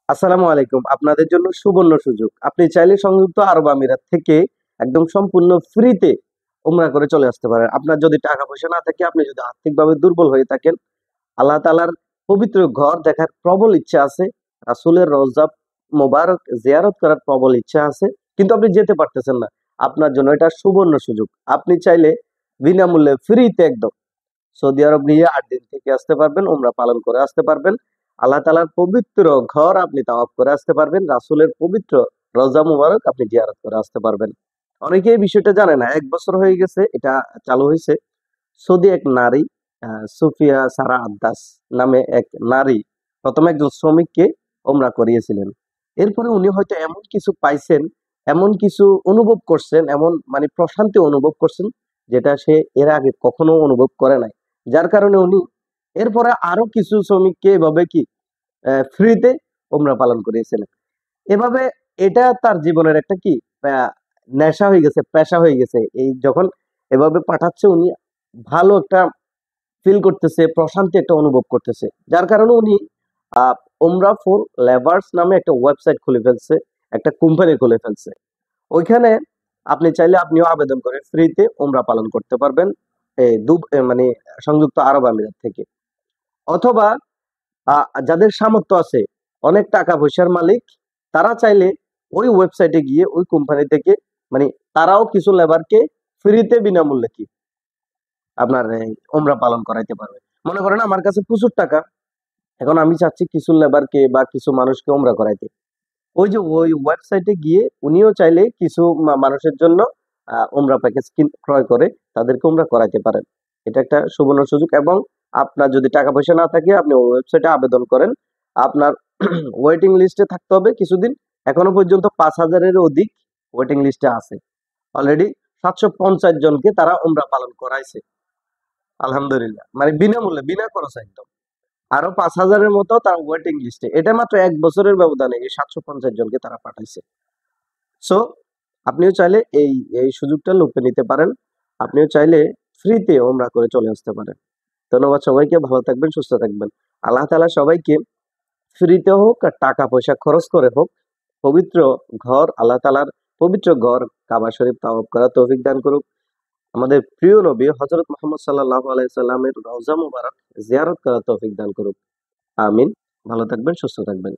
আসসালামু আলাইকুম। আপনাদের জন্য সুবর্ণ সুযোগ। আপনি চাইলে সংযুক্ত আরব আমিরাত থেকে একদম সম্পূর্ণ ফ্রিতে উমরা করে চলে আসতে পারেন। আপনার যদি টাকা পয়সা না থাকে, আপনি যদি আর্থিকভাবে দুর্বল হয়ে থাকেন, আল্লাহ তাআলার পবিত্র ঘর দেখার প্রবল ইচ্ছা আছে, রাসূলের রওজা মোবারক জিয়ারত করার প্রবল ইচ্ছা আছে, কিন্তু আপনি যেতে পারতেছেন না। আপনার জন্য এটা সুবর্ণ সুযোগ। আপনি চাইলে বিনামূল্যে ফ্রিতে একদম সৌদি আরব নিয়ে ৮ দিন থেকে আসতে পারবেন, উমরা পালন করে আসতে পারবেন। আল্লাহ তাআলার পবিত্র ঘর আপনি তাওয়াফ করে আসতে পারবেন। রাসূলের পবিত্র রওজা মুবারক আপনি জিয়ারত করে আসতে পারবেন। অনেকেই এই বিষয়টা জানে না। ১ বছর হয়ে গেছে এটা চালু হইছে। সৌদি এক নারী সুফিয়া সারা আদ্দাস নামে এক নারী ১ম একজন শ্রমিককে উমরা করিয়েছিলেন। এরপরে উনি হয়তো এমন কিছু পাইছেন, এমন কিছু অনুভব করছেন, এমন মানে প্রশান্তি অনুভব করছেন, যেটা সে এর আগে কখনো অনুভব করে নাই। যার কারণে উনি এরপরে আরো কিছু শ্রমিককে এভাবে কি ফ্রিতে উমরা পালন করিয়েছিলেন। এভাবে এটা তার জীবনের একটা কি নেশা হয়ে গেছে, পেশা হয়ে গেছে। এই যখন এভাবে পাঠাচ্ছে উনি ভালো একটা ফিল করতেছে, প্রশান্তি একটা অনুভব করতেছে। যার কারণে উনি আ উমরা ফর লেভার্স নামে একটা ওয়েবসাইট খুলে ফেলছে, একটা কোম্পানি খুলে ফেলছে। ওইখানে আপনি চাইলে আপনিও আবেদন করে ফ্রিতে উমরা পালন করতে পারবেন। মানে সংযুক্ত আরব আমিরাত থেকে। অথবা আ যাদের সামর্থ্য আছে, অনেক টাকা পয়সার মালিক, তারা চাইলে ওই ওয়েবসাইটে গিয়ে ওই কোম্পানি থেকে মানে তারাও কিছু লেবারকে ফ্রিতে বিনামূল্যে কি আপনার এই উমরা পালন করাইতে পারবে। মনে করেন আমার কাছে প্রচুর টাকা, এখন আমি চাচ্ছি কিছু লেবারকে বা কিছু মানুষকে উমরা করাইতে। ওই যে ওই ওয়েবসাইটে গিয়ে উনিও চাইলে কিছু মানুষের জন্য উমরা প্যাকেজ ক্রয় করে তাদেরকে উমরা করাইতে পারেন। এটা একটা সুবর্ণ সুযোগ এবং আপনার যদি টাকা পয়সা না থাকে আপনি ওই ওয়েবসাইটে আবেদন করেন। আপনার ওয়েটিং লিস্টে থাকতে হবে কিছুদিন। এখনো পর্যন্ত ৫,০০০ এর অধিক ওয়েটিং লিস্টে আছে। অলরেডি ৭৫০ জনকে তারা উমরা পালন করাইছে। আলহামদুলিল্লাহ। মানে বিনামূল্যে, বিনা খরচে একদম। আরো ৫,০০০ এর মতো তারা ওয়েটিং লিস্টে। এটা মাত্র ১ বছরের ব্যবধানে এই ৭৫০ জনকে তারা পাঠাইছে। সো আপনিও চাইলে এই সুযোগটা লুফে নিতে পারেন। আপনিও চাইলে ফ্রিতে ওমরা করে চলে আসতে পারেন। ধন্যবাদ সবাইকে। ভালো থাকবেন, সুস্থ থাকবেন। আল্লাহ তাআলা সবাইকে ফ্রিতে হোক আর টাকা পয়সা খরচ করে হোক পবিত্র ঘর আল্লাহ তাআলার পবিত্র ঘর কাবা শরীফ তাওয়াফ করার তৌফিক দান করুক। আমাদের প্রিয় নবী হযরত মুহাম্মদ সাল্লাল্লাহু আলাইহি সাল্লামের রওজা মুবারক জিয়ারত করার তৌফিক দান করুক। আমিন। ভালো থাকবেন, সুস্থ থাকবেন।